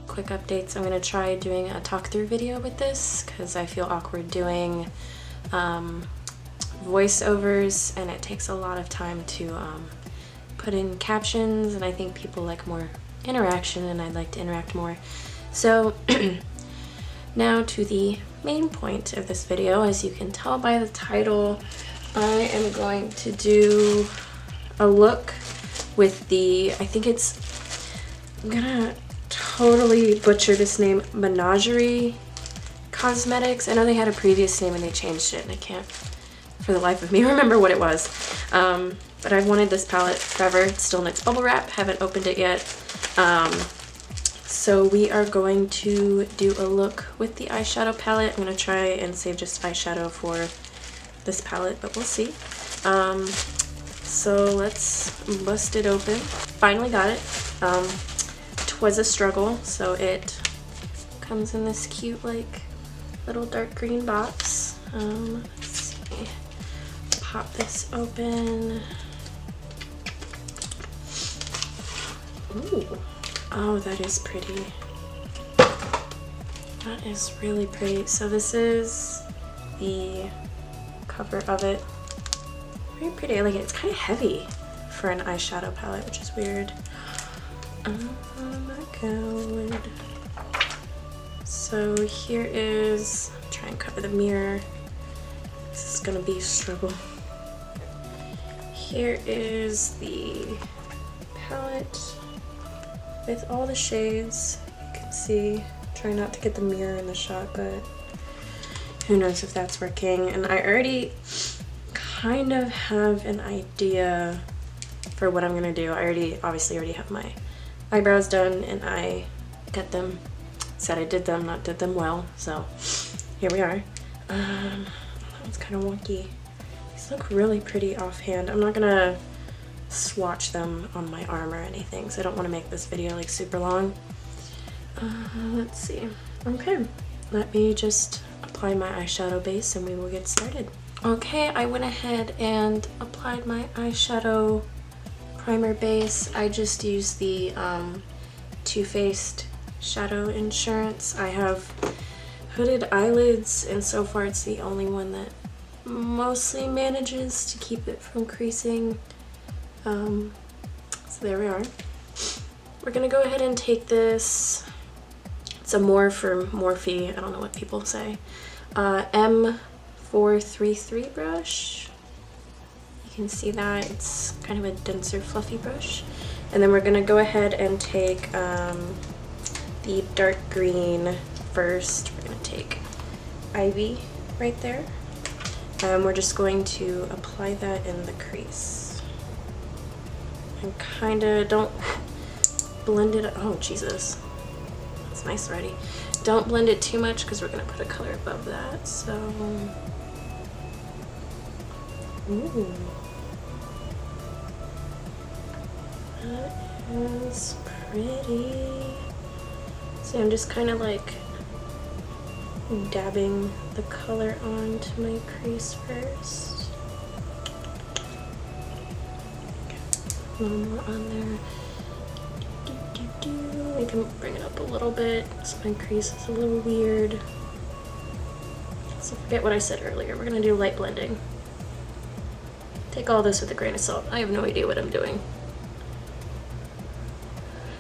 quick updates. I'm going to try doing a talk through video with this because I feel awkward doing voiceovers, and it takes a lot of time to put in captions, and I think people like more interaction, and I'd like to interact more. So now to the main point of this video. As you can tell by the title, I am going to do a look with the, I think it's, I'm gonna totally butcher this name, Menagerie Cosmetics. I know they had a previous name and they changed it, and I can't for the life of me remember what it was. But I've wanted this palette forever. It's still in its bubble wrap, haven't opened it yet. So we are going to do a look with the eyeshadow palette. I'm gonna try and save just eyeshadow for this palette, but we'll see. So let's bust it open. Finally got it. Twas a struggle. So it comes in this cute like little dark green box. Let's see. Pop this open. Ooh. Oh, that is pretty. That is really pretty. So this is the cover of it. Very pretty. I like it. It's kind of heavy for an eyeshadow palette, which is weird. Oh my god. So here is, try and cover the mirror. This is gonna be a struggle. Here is the palette with all the shades. You can see, try not to get the mirror in the shot, but who knows if that's working. And I already kind of have an idea for what I'm gonna do. I obviously already have my eyebrows done, and I got them, said I did them, not did them well, so here we are. That one's kind of wonky. These look really pretty offhand. I'm not gonna swatch them on my arm or anything, so I don't want to make this video like super long. Let's see. Okay, let me just apply my eyeshadow base and we will get started. Okay, I went ahead and applied my eyeshadow primer base. I just used the Too Faced Shadow Insurance. I have hooded eyelids, and so far it's the only one that mostly manages to keep it from creasing. So there we are. We're gonna go ahead and take this, it's a Morphe or Morphe, I don't know what people say, M433 brush. You can see that it's kind of a denser fluffy brush. And then we're gonna go ahead and take the dark green first. We're gonna take Ivy right there. And we're just going to apply that in the crease. And kind of don't blend it. Oh Jesus, that's nice already. Don't blend it too much because we're gonna put a color above that. So, ooh, that is pretty. So I'm just kind of like dabbing the color onto my crease first. A little more on there. I can bring it up a little bit so my crease is a little weird. So forget what I said earlier. We're gonna do light blending. Take all this with a grain of salt. I have no idea what I'm doing.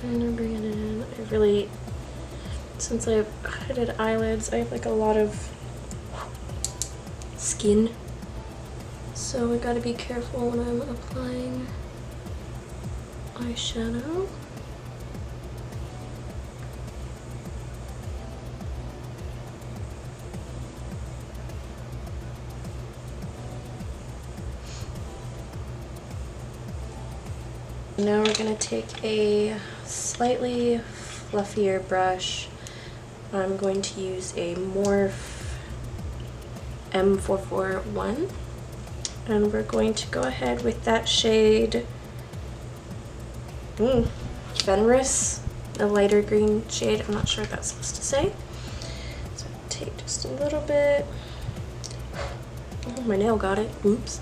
And I'm bringing it in. I really, since I have hooded eyelids, I have like a lot of skin. So I gotta be careful when I'm applying eyeshadow. Now we're going to take a slightly fluffier brush. I'm going to use a Morphe M441, and we're going to go ahead with that shade Fenris, a lighter green shade. I'm not sure what that's supposed to say. So take just a little bit. Oh, my nail got it. Oops.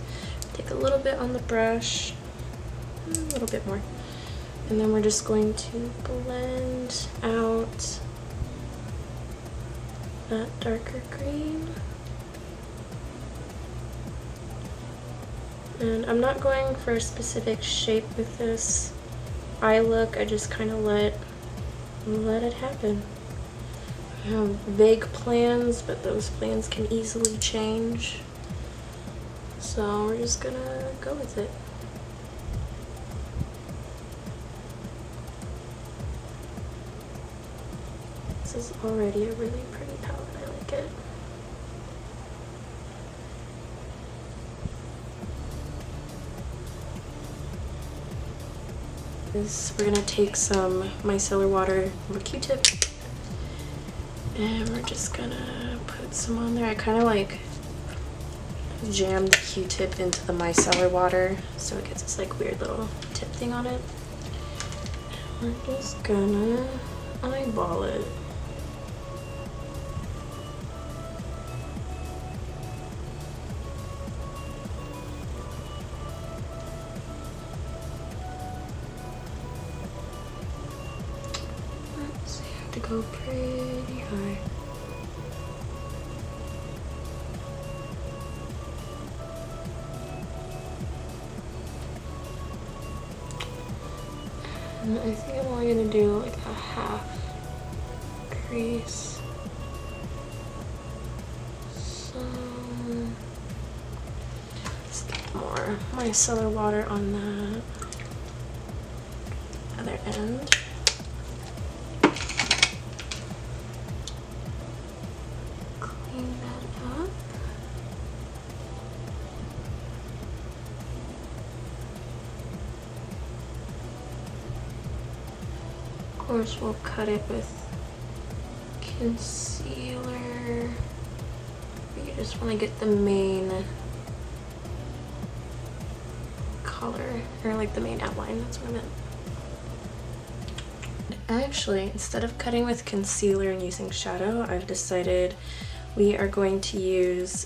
Take a little bit on the brush. A little bit more. And then we're just going to blend out that darker green. And I'm not going for a specific shape with this eye look, I just kind of let it happen. I have vague plans, but those plans can easily change. So we're just gonna go with it. This is already a really pretty palette, I like it. We're gonna take some micellar water or Q-tip, and we're just gonna put some on there. I kind of like jam the Q-tip into the micellar water so it gets this like weird little tip thing on it. And we're just gonna eyeball it. Go pretty high. And I think I'm only gonna do like a half crease. So let's get more micellar water on that other end. Of course, we'll cut it with concealer. You just want to get the main color, or like the main outline, that's what I meant. Actually, instead of cutting with concealer and using shadow, I've decided we are going to use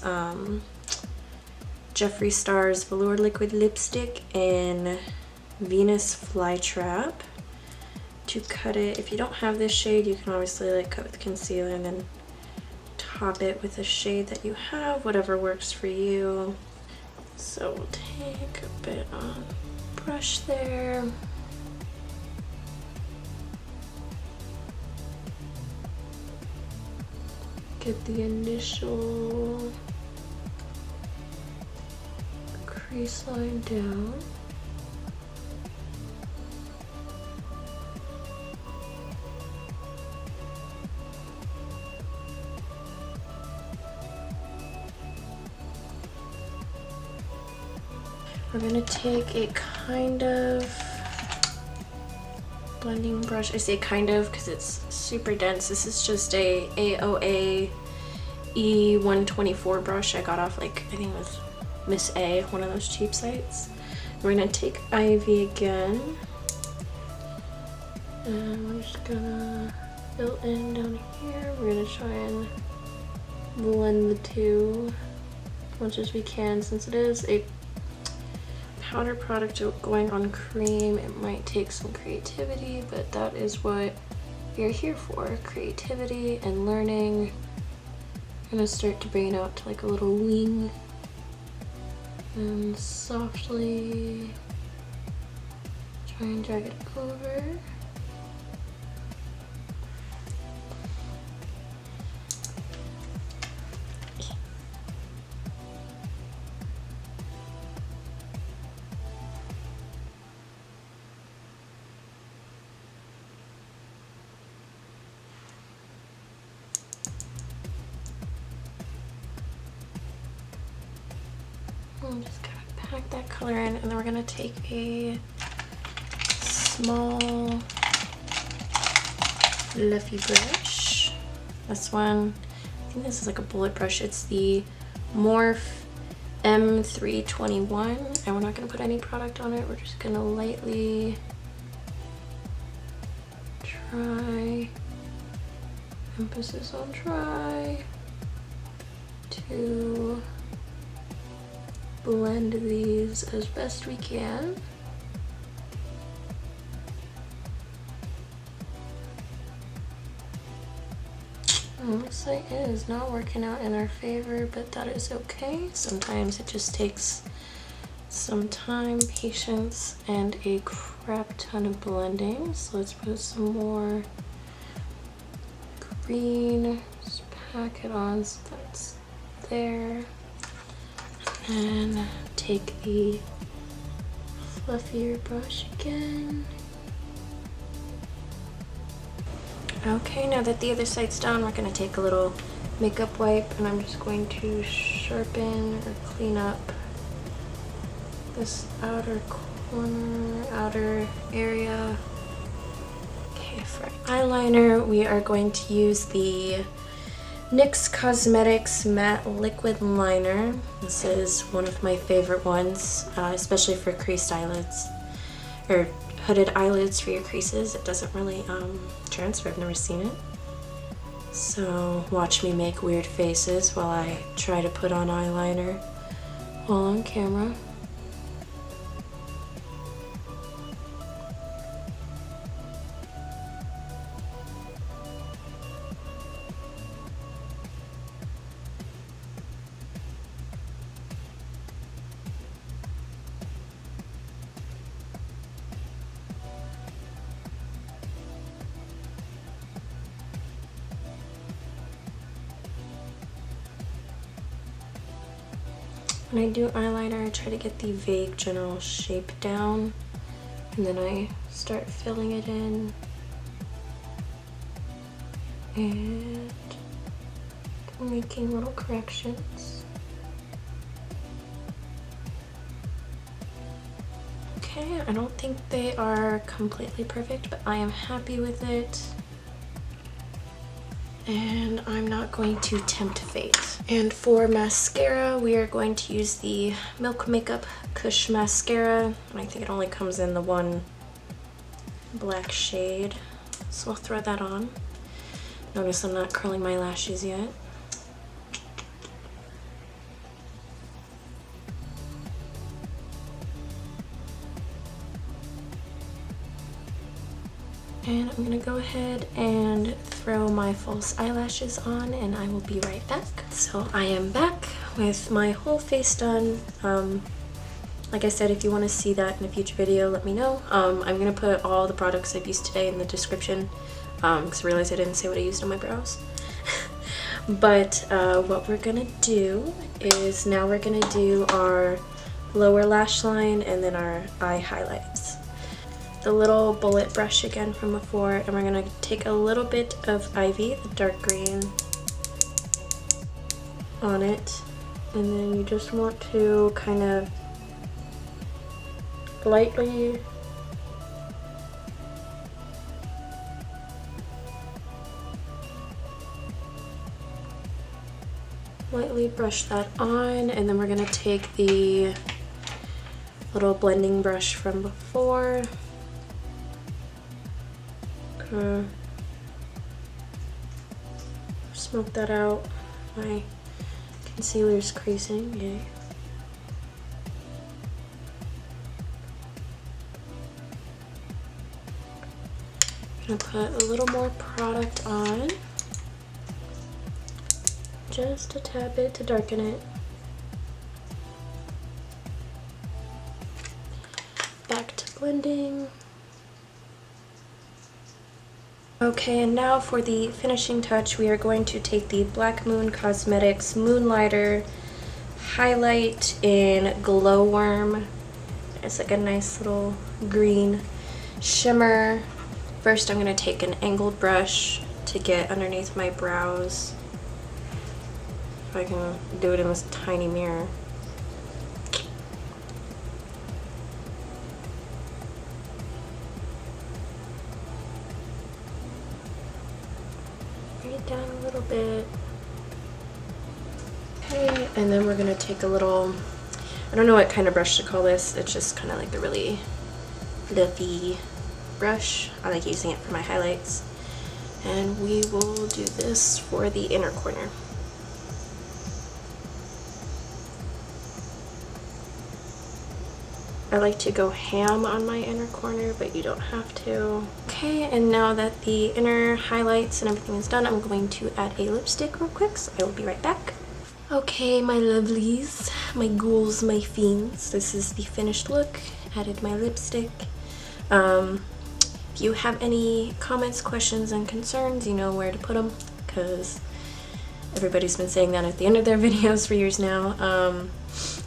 Jeffree Star's Velour Liquid Lipstick in Venus Flytrap to cut it. If you don't have this shade, you can obviously like cut with concealer and then top it with a shade that you have, whatever works for you. So we'll take a bit on brush there. Get the initial crease line down. We're gonna take a kind of blending brush. I say kind of because it's super dense. This is just a AOA E124 brush I got off, like, I think it was Miss A, one of those cheap sites. We're gonna take Ivy again, and we're just gonna fill in down here. We're gonna try and blend the two as much as we can. Since it is a powder product going on cream, it might take some creativity, but that is what you're here for, creativity and learning. I'm gonna start to bring it out to like a little wing and softly try and drag it over. I'm just gonna pack that color in, and then we're gonna take a small fluffy brush. This one, I think this is like a bullet brush. It's the Morph M321, and we're not gonna put any product on it. We're just gonna lightly try, emphasis on try, to blend these as best we can. This is not working out in our favor, but that is okay. Sometimes it just takes some time, patience, and a crap ton of blending. So let's put some more green, just pack it on so that's there. And take the fluffier brush again. Okay, now that the other side's done, we're gonna take a little makeup wipe and I'm just going to sharpen or clean up this outer corner, outer area. Okay, for eyeliner, we are going to use the NYX Cosmetics Matte Liquid Liner. This is one of my favorite ones, especially for creased eyelids, or hooded eyelids for your creases. It doesn't really transfer, I've never seen it. So watch me make weird faces while I try to put on eyeliner while on camera. When I do eyeliner, I try to get the vague general shape down, and then I start filling it in and making little corrections. Okay, I don't think they are completely perfect, but I am happy with it. And I'm not going to tempt fate. And for mascara, we are going to use the Milk Makeup Kush mascara. And I think it only comes in the one black shade. So I'll throw that on. Notice I'm not curling my lashes yet. And I'm gonna go ahead and throw my false eyelashes on and I will be right back. So I am back with my whole face done. Like I said, if you want to see that in a future video, let me know. I'm gonna put all the products I've used today in the description because I realized I didn't say what I used on my brows. But what we're gonna do is now we're gonna do our lower lash line and then our eye highlights. The little bullet brush again from before, and we're gonna take a little bit of Ivy, the dark green, on it, and then you just want to kind of lightly brush that on, and then we're gonna take the little blending brush from before. Smoke that out. My concealer's creasing, yay. I'm gonna put a little more product on. Just a tad bit to darken it. Back to blending. Okay, and now for the finishing touch, we are going to take the Blackmoon Cosmetics Moonlighter highlight in Glowworm. It's like a nice little green shimmer. First, I'm going to take an angled brush to get underneath my brows. If I can do it in this tiny mirror. Down a little bit. Okay, and then we're gonna take a little, I don't know what kind of brush to call this, it's just kind of like the really fluffy brush. I like using it for my highlights. And we will do this for the inner corner. I like to go ham on my inner corner, but you don't have to. Okay, and now that the inner highlights and everything is done, I'm going to add a lipstick real quick, so I will be right back. Okay, my lovelies, my ghouls, my fiends, this is the finished look. Added my lipstick. If you have any comments, questions, and concerns, you know where to put them, because everybody's been saying that at the end of their videos for years now.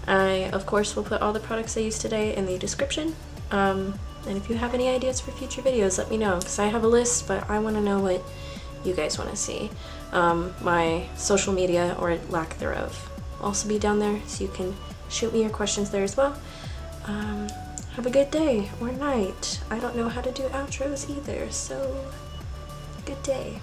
I, of course, will put all the products I used today in the description. And if you have any ideas for future videos, let me know, because I have a list, but I want to know what you guys want to see. My social media, or lack thereof, will also be down there, so you can shoot me your questions there as well. Have a good day or night. I don't know how to do outros either, so good day.